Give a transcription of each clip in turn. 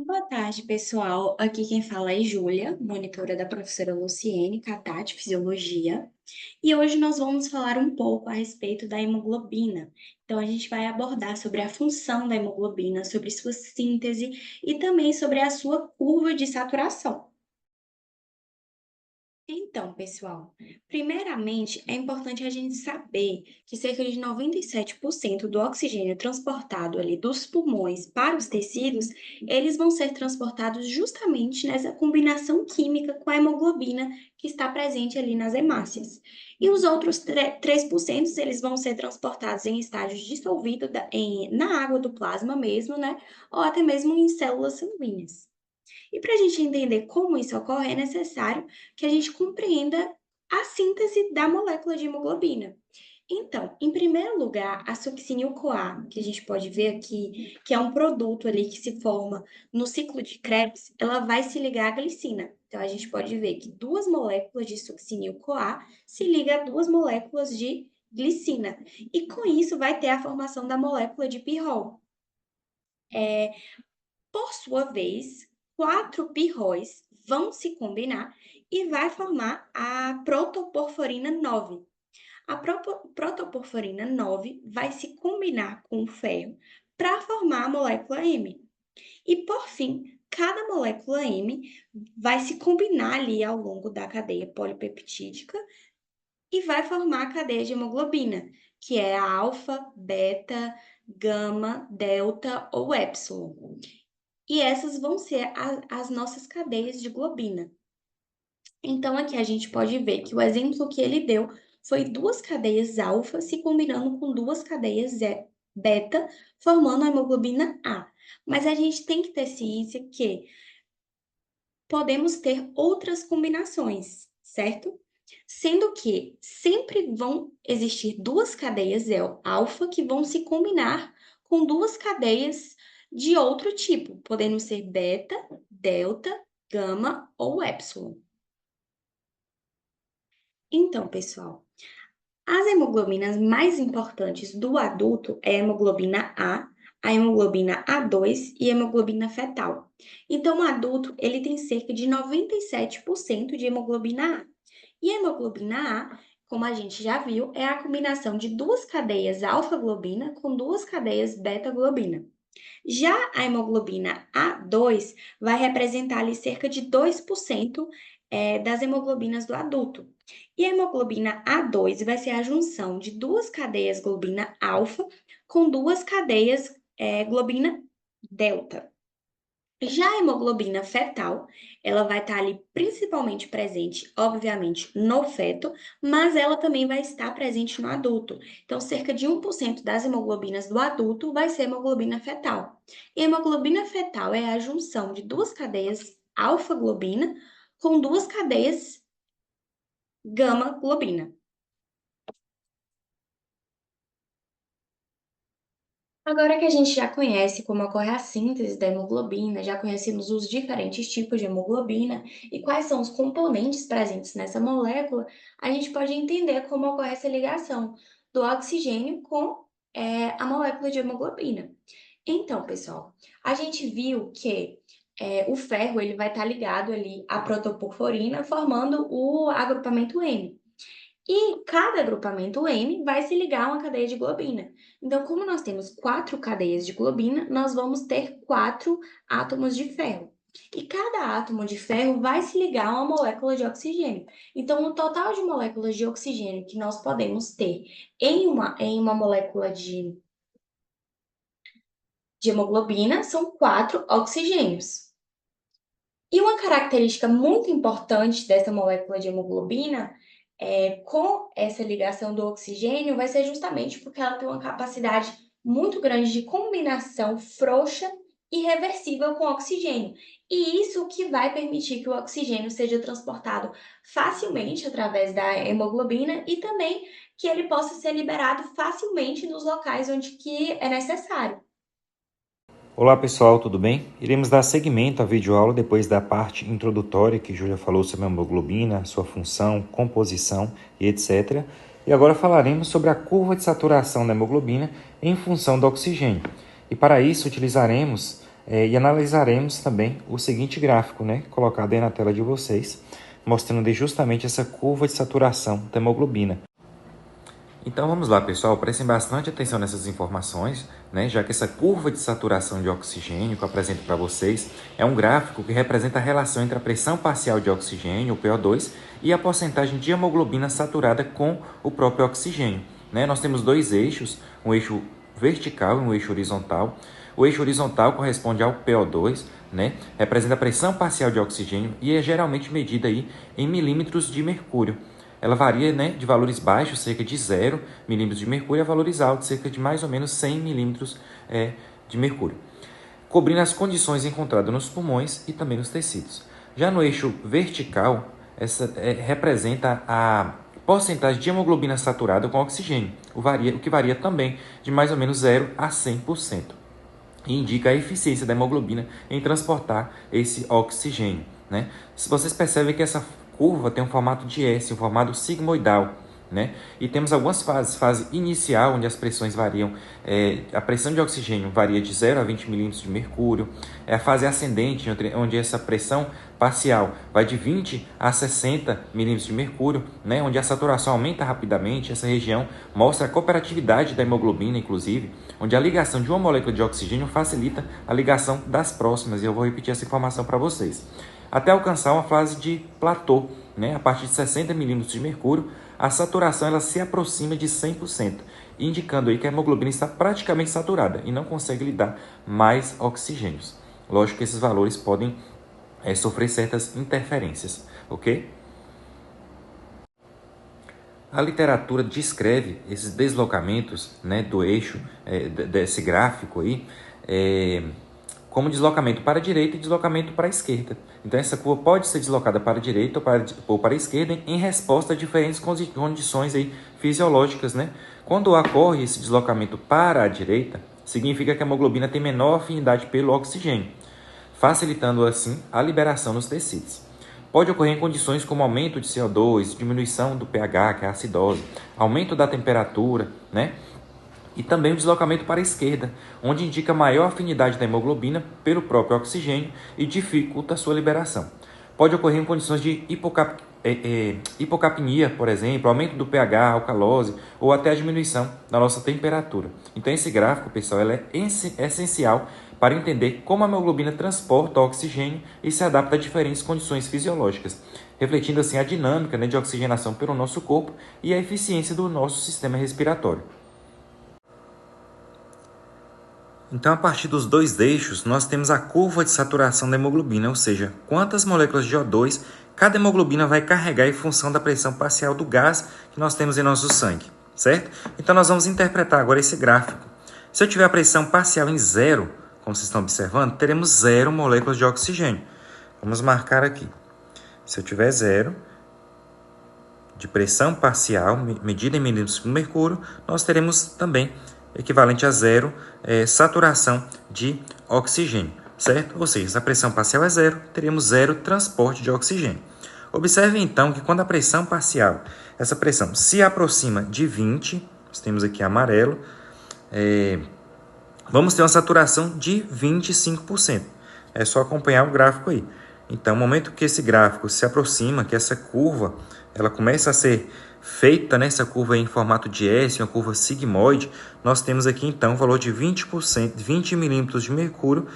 Boa tarde, pessoal. Aqui quem fala é Júlia, monitora da professora Luciene Catá, de Fisiologia. E hoje nós vamos falar um pouco a respeito da hemoglobina. Então, a gente vai abordar sobre a função da hemoglobina, sobre sua síntese e também sobre a sua curva de saturação. Então, pessoal, primeiramente é importante a gente saber que cerca de 97% do oxigênio transportado ali dos pulmões para os tecidos, eles vão ser transportados justamente nessa combinação química com a hemoglobina que está presente ali nas hemácias. E os outros 3%, eles vão ser transportados em estágios dissolvidos na água do plasma mesmo, né? Ou até mesmo em células sanguíneas. E para a gente entender como isso ocorre, é necessário que a gente compreenda a síntese da molécula de hemoglobina. Então, em primeiro lugar, a succinil-CoA, que a gente pode ver aqui, que é um produto ali que se forma no ciclo de Krebs, ela vai se ligar à glicina. Então, a gente pode ver que duas moléculas de succinil-CoA se ligam a duas moléculas de glicina. E com isso vai ter a formação da molécula de pirrol. Por sua vez, quatro pirróis vão se combinar e vai formar a protoporfirina 9. A protoporfirina 9 vai se combinar com o ferro para formar a molécula M. E por fim, cada molécula M vai se combinar ali ao longo da cadeia polipeptídica e vai formar a cadeia de hemoglobina, que é a alfa, beta, gama, delta ou epsilon. E essas vão ser as nossas cadeias de globina. Então, aqui a gente pode ver que o exemplo que ele deu foi duas cadeias alfa se combinando com duas cadeias beta, formando a hemoglobina A. Mas a gente tem que ter ciência que podemos ter outras combinações, certo? Sendo que sempre vão existir duas cadeias alfa que vão se combinar com duas cadeias de outro tipo, podendo ser beta, delta, gama ou epsilon. Então, pessoal, as hemoglobinas mais importantes do adulto é a hemoglobina a hemoglobina A2 e a hemoglobina fetal. Então, o adulto, ele tem cerca de 97% de hemoglobina A. E a hemoglobina A, como a gente já viu, é a combinação de duas cadeias alfa-globina com duas cadeias beta-globina. Já a hemoglobina A2 vai representar ali cerca de 2% das hemoglobinas do adulto. E a hemoglobina A2 vai ser a junção de duas cadeias globina alfa com duas cadeias globina delta. Já a hemoglobina fetal, ela vai estar ali principalmente presente, obviamente, no feto, mas ela também vai estar presente no adulto. Então, cerca de 1% das hemoglobinas do adulto vai ser hemoglobina fetal. E a hemoglobina fetal é a junção de duas cadeias alfa-globina com duas cadeias gama-globina. Agora que a gente já conhece como ocorre a síntese da hemoglobina, já conhecemos os diferentes tipos de hemoglobina e quais são os componentes presentes nessa molécula, a gente pode entender como ocorre essa ligação do oxigênio com a molécula de hemoglobina. Então, pessoal, a gente viu que o ferro ele vai estar ligado ali à protoporfirina, formando o agrupamento N. E cada agrupamento M vai se ligar a uma cadeia de globina. Então, como nós temos quatro cadeias de globina, nós vamos ter quatro átomos de ferro. E cada átomo de ferro vai se ligar a uma molécula de oxigênio. Então, o total de moléculas de oxigênio que nós podemos ter em uma molécula de hemoglobina são quatro oxigênios. E uma característica muito importante dessa molécula de hemoglobina com essa ligação do oxigênio vai ser justamente porque ela tem uma capacidade muito grande de combinação frouxa e reversível com oxigênio. E isso que vai permitir que o oxigênio seja transportado facilmente através da hemoglobina e também que ele possa ser liberado facilmente nos locais onde que é necessário. Olá pessoal, tudo bem? Iremos dar seguimento à videoaula depois da parte introdutória que Júlia falou sobre a hemoglobina, sua função, composição e etc. E agora falaremos sobre a curva de saturação da hemoglobina em função do oxigênio. E para isso utilizaremos E analisaremos também o seguinte gráfico, né, colocado aí na tela de vocês, mostrando justamente essa curva de saturação da hemoglobina. Então vamos lá, pessoal, prestem bastante atenção nessas informações, né? Já que essa curva de saturação de oxigênio que eu apresento para vocês é um gráfico que representa a relação entre a pressão parcial de oxigênio, o PO2, e a porcentagem de hemoglobina saturada com o próprio oxigênio, né? Nós temos dois eixos, um eixo vertical e um eixo horizontal. O eixo horizontal corresponde ao PO2, né? Representa a pressão parcial de oxigênio e é geralmente medida aí em milímetros de mercúrio. Ela varia, né, de valores baixos, cerca de 0 milímetros de mercúrio, a valores altos, cerca de mais ou menos 100 milímetros de mercúrio, cobrindo as condições encontradas nos pulmões e também nos tecidos. Já no eixo vertical, essa representa a porcentagem de hemoglobina saturada com oxigênio, o que varia também de mais ou menos 0 a 100%. E indica a eficiência da hemoglobina em transportar esse oxigênio, né? Se vocês percebem que essa curva tem um formato de S, um formato sigmoidal, né? E temos algumas fases. Fase inicial, onde as pressões variam, a pressão de oxigênio varia de 0 a 20 milímetros de mercúrio. É a fase ascendente, onde essa pressão parcial vai de 20 a 60 milímetros de mercúrio, né? Onde a saturação aumenta rapidamente. Essa região mostra a cooperatividade da hemoglobina, inclusive, onde a ligação de uma molécula de oxigênio facilita a ligação das próximas. E eu vou repetir essa informação para vocês. Até alcançar uma fase de platô, né? A partir de 60 milímetros de mercúrio, a saturação ela se aproxima de 100%, indicando aí que a hemoglobina está praticamente saturada e não consegue lhe dar mais oxigênios. Lógico que esses valores podem sofrer certas interferências, ok? A literatura descreve esses deslocamentos, né, do eixo, desse gráfico aí, como deslocamento para a direita e deslocamento para a esquerda. Então, essa curva pode ser deslocada para a direita ou para a esquerda em resposta a diferentes condições aí fisiológicas, né? Quando ocorre esse deslocamento para a direita, significa que a hemoglobina tem menor afinidade pelo oxigênio, facilitando assim a liberação nos tecidos. Pode ocorrer em condições como aumento de CO2, diminuição do pH, que é a acidose, aumento da temperatura, né? E também o deslocamento para a esquerda, onde indica maior afinidade da hemoglobina pelo próprio oxigênio e dificulta a sua liberação. Pode ocorrer em condições de hipocapnia, por exemplo, aumento do pH, alcalose ou até a diminuição da nossa temperatura. Então esse gráfico, pessoal, ele é essencial para entender como a hemoglobina transporta o oxigênio e se adapta a diferentes condições fisiológicas, refletindo assim a dinâmica, né, de oxigenação pelo nosso corpo e a eficiência do nosso sistema respiratório. Então, a partir dos dois eixos, nós temos a curva de saturação da hemoglobina, ou seja, quantas moléculas de O2 cada hemoglobina vai carregar em função da pressão parcial do gás que nós temos em nosso sangue, certo? Então, nós vamos interpretar agora esse gráfico. Se eu tiver a pressão parcial em 0, como vocês estão observando, teremos 0 moléculas de oxigênio. Vamos marcar aqui. Se eu tiver 0 de pressão parcial, medida em milímetros por mercúrio, nós teremos também equivalente a 0 saturação de oxigênio, certo? Ou seja, se a pressão parcial é 0, teremos 0 transporte de oxigênio. Observe então que quando a pressão parcial, essa pressão se aproxima de 20, nós temos aqui amarelo, vamos ter uma saturação de 25%. É só acompanhar o gráfico aí. Então, no momento que esse gráfico se aproxima, que essa curva ela começa a ser feita nessa curva em formato de S, uma curva sigmoide, nós temos aqui então o valor de 20%, 20 milímetros de mercúrio,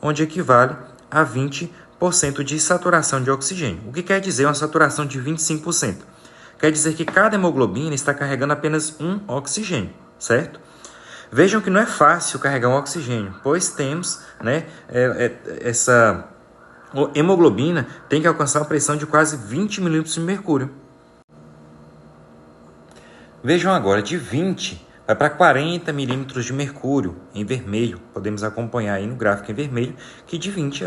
onde equivale a 20% de saturação de oxigênio. O que quer dizer uma saturação de 25%? Quer dizer que cada hemoglobina está carregando apenas um oxigênio, certo? Vejam que não é fácil carregar um oxigênio, pois temos, né, essa hemoglobina tem que alcançar uma pressão de quase 20 milímetros de mercúrio. Vejam agora, de 20 vai para 40 milímetros de mercúrio em vermelho. Podemos acompanhar aí no gráfico em vermelho que de 20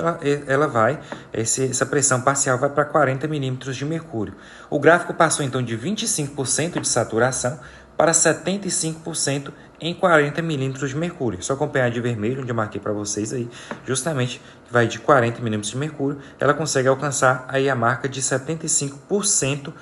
essa pressão parcial vai para 40 milímetros de mercúrio. O gráfico passou então de 25% de saturação para 75% em 40 milímetros de mercúrio. Só acompanhar de vermelho, onde eu marquei para vocês aí, justamente que vai de 40 milímetros de mercúrio, ela consegue alcançar aí a marca de 75%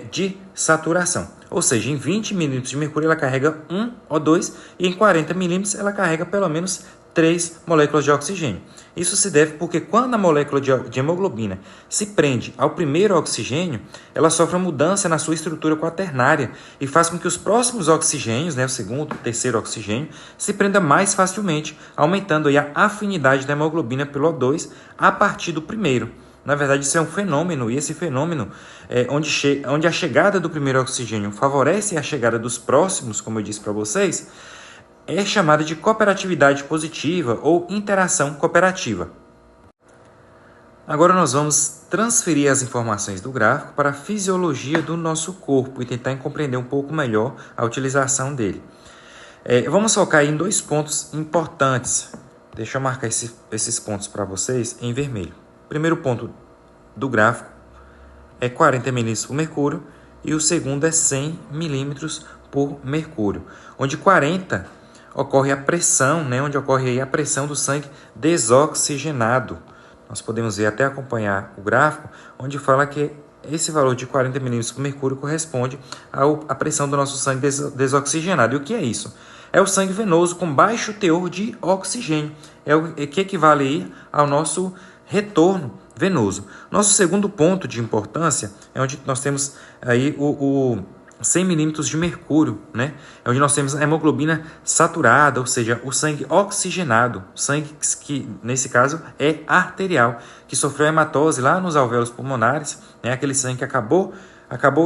de saturação. Ou seja, em 20 milímetros de mercúrio ela carrega 1 O2 e em 40 milímetros ela carrega pelo menos 3 moléculas de oxigênio. Isso se deve porque quando a molécula de hemoglobina se prende ao primeiro oxigênio, ela sofre uma mudança na sua estrutura quaternária e faz com que os próximos oxigênios, o segundo e terceiro oxigênio, se prenda mais facilmente, aumentando aí a afinidade da hemoglobina pelo O2 a partir do primeiro. Na verdade, isso é um fenômeno, e esse fenômeno, onde a chegada do primeiro oxigênio favorece a chegada dos próximos, como eu disse para vocês, é chamada de cooperatividade positiva ou interação cooperativa. Agora nós vamos transferir as informações do gráfico para a fisiologia do nosso corpo e tentar compreender um pouco melhor a utilização dele. Vamos focar em 2 pontos importantes. Deixa eu marcar esses pontos para vocês em vermelho. O primeiro ponto do gráfico é 40 milímetros por mercúrio e o segundo é 100 milímetros por mercúrio, onde 40 ocorre a pressão, onde ocorre aí a pressão do sangue desoxigenado. Nós podemos ver até acompanhar o gráfico, onde fala que esse valor de 40 milímetros por mercúrio corresponde à pressão do nosso sangue desoxigenado. E o que é isso? É o sangue venoso com baixo teor de oxigênio, que equivale aí ao nosso retorno venoso. Nosso segundo ponto de importância é onde nós temos aí o 100 milímetros de mercúrio, É onde nós temos a hemoglobina saturada, ou seja, o sangue oxigenado, sangue que nesse caso é arterial, que sofreu hematose lá nos alvéolos pulmonares, aquele sangue que acabou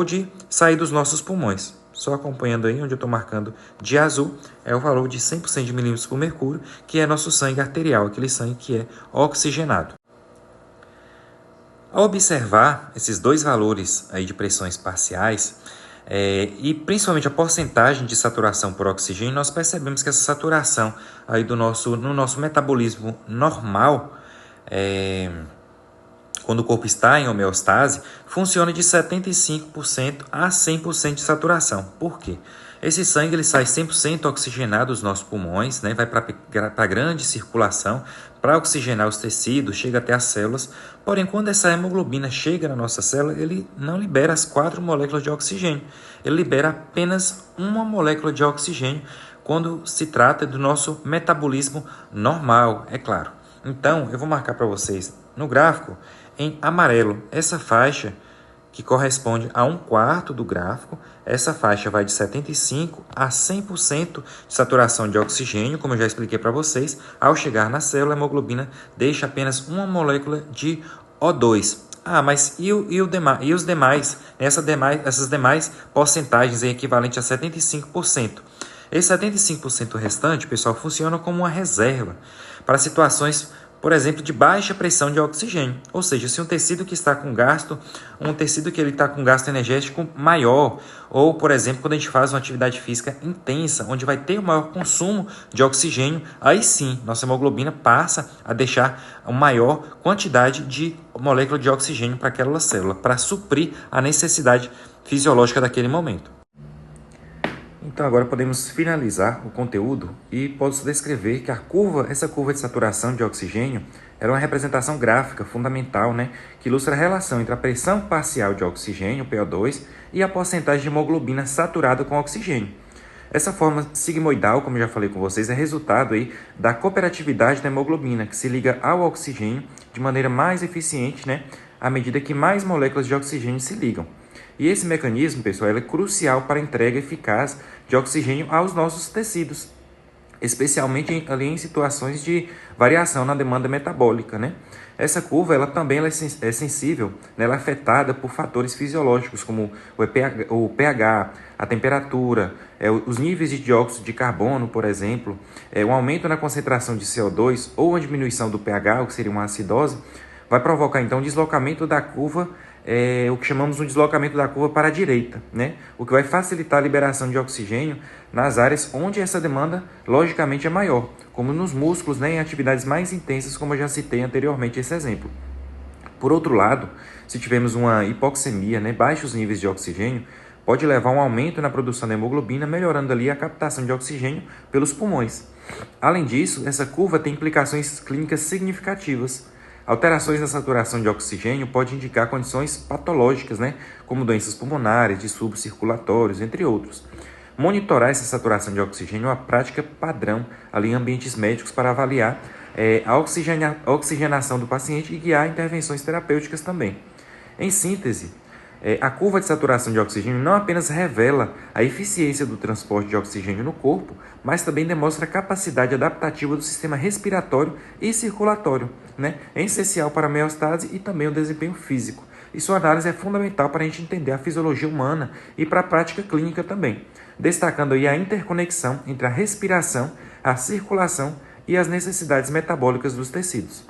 de sair dos nossos pulmões. Só acompanhando aí, onde eu estou marcando de azul, é o valor de 100% de milímetros por mercúrio, que é nosso sangue arterial, aquele sangue que é oxigenado. Ao observar esses 2 valores aí de pressões parciais, e principalmente a porcentagem de saturação por oxigênio, nós percebemos que essa saturação aí no nosso metabolismo normal, quando o corpo está em homeostase, funciona de 75% a 100% de saturação. Por quê? Esse sangue ele sai 100% oxigenado dos nossos pulmões, vai para a grande circulação, para oxigenar os tecidos, chega até as células. Porém, quando essa hemoglobina chega na nossa célula, ele não libera as 4 moléculas de oxigênio. Ele libera apenas uma molécula de oxigênio quando se trata do nosso metabolismo normal, é claro. Então, eu vou marcar para vocês no gráfico, em amarelo, essa faixa que corresponde a 1/4 do gráfico. Essa faixa vai de 75% a 100% de saturação de oxigênio, como eu já expliquei para vocês. Ao chegar na célula, a hemoglobina deixa apenas uma molécula de O2. Mas e os demais? Essas demais porcentagens equivalentes a 75%. Esse 75% restante, pessoal, funciona como uma reserva para situações, por exemplo, de baixa pressão de oxigênio. Ou seja, se um tecido que está com gasto, está com gasto energético maior, ou, por exemplo, quando a gente faz uma atividade física intensa, onde vai ter o maior consumo de oxigênio, aí sim, nossa hemoglobina passa a deixar uma maior quantidade de molécula de oxigênio para aquela célula, para suprir a necessidade fisiológica daquele momento. Então agora podemos finalizar o conteúdo e posso descrever que essa curva de saturação de oxigênio era uma representação gráfica fundamental, que ilustra a relação entre a pressão parcial de oxigênio, PO2, e a porcentagem de hemoglobina saturada com oxigênio. Essa forma sigmoidal, como já falei com vocês, é resultado aí da cooperatividade da hemoglobina, que se liga ao oxigênio de maneira mais eficiente, à medida que mais moléculas de oxigênio se ligam. E esse mecanismo, pessoal, é crucial para a entrega eficaz de oxigênio aos nossos tecidos, especialmente ali em situações de variação na demanda metabólica, Essa curva ela também é sensível, ela é afetada por fatores fisiológicos como o pH, a temperatura, os níveis de dióxido de carbono, por exemplo, um aumento na concentração de CO2 ou uma diminuição do pH, o que seria uma acidose, vai provocar então um deslocamento da curva, o que chamamos de deslocamento da curva para a direita, O que vai facilitar a liberação de oxigênio nas áreas onde essa demanda, logicamente, é maior, como nos músculos, em atividades mais intensas, como eu já citei anteriormente esse exemplo. Por outro lado, se tivermos uma hipoxemia, baixos níveis de oxigênio, pode levar a um aumento na produção da hemoglobina, melhorando ali a captação de oxigênio pelos pulmões. Além disso, essa curva tem implicações clínicas significativas. Alterações na saturação de oxigênio podem indicar condições patológicas, como doenças pulmonares, distúrbios circulatórios, entre outros. Monitorar essa saturação de oxigênio é uma prática padrão ali em ambientes médicos para avaliar a oxigenação do paciente e guiar intervenções terapêuticas também. Em síntese, a curva de saturação de oxigênio não apenas revela a eficiência do transporte de oxigênio no corpo, mas também demonstra a capacidade adaptativa do sistema respiratório e circulatório, né? É essencial para a homeostase e também o desempenho físico. E sua análise é fundamental para a gente entender a fisiologia humana e para a prática clínica também, destacando aí a interconexão entre a respiração, a circulação e as necessidades metabólicas dos tecidos.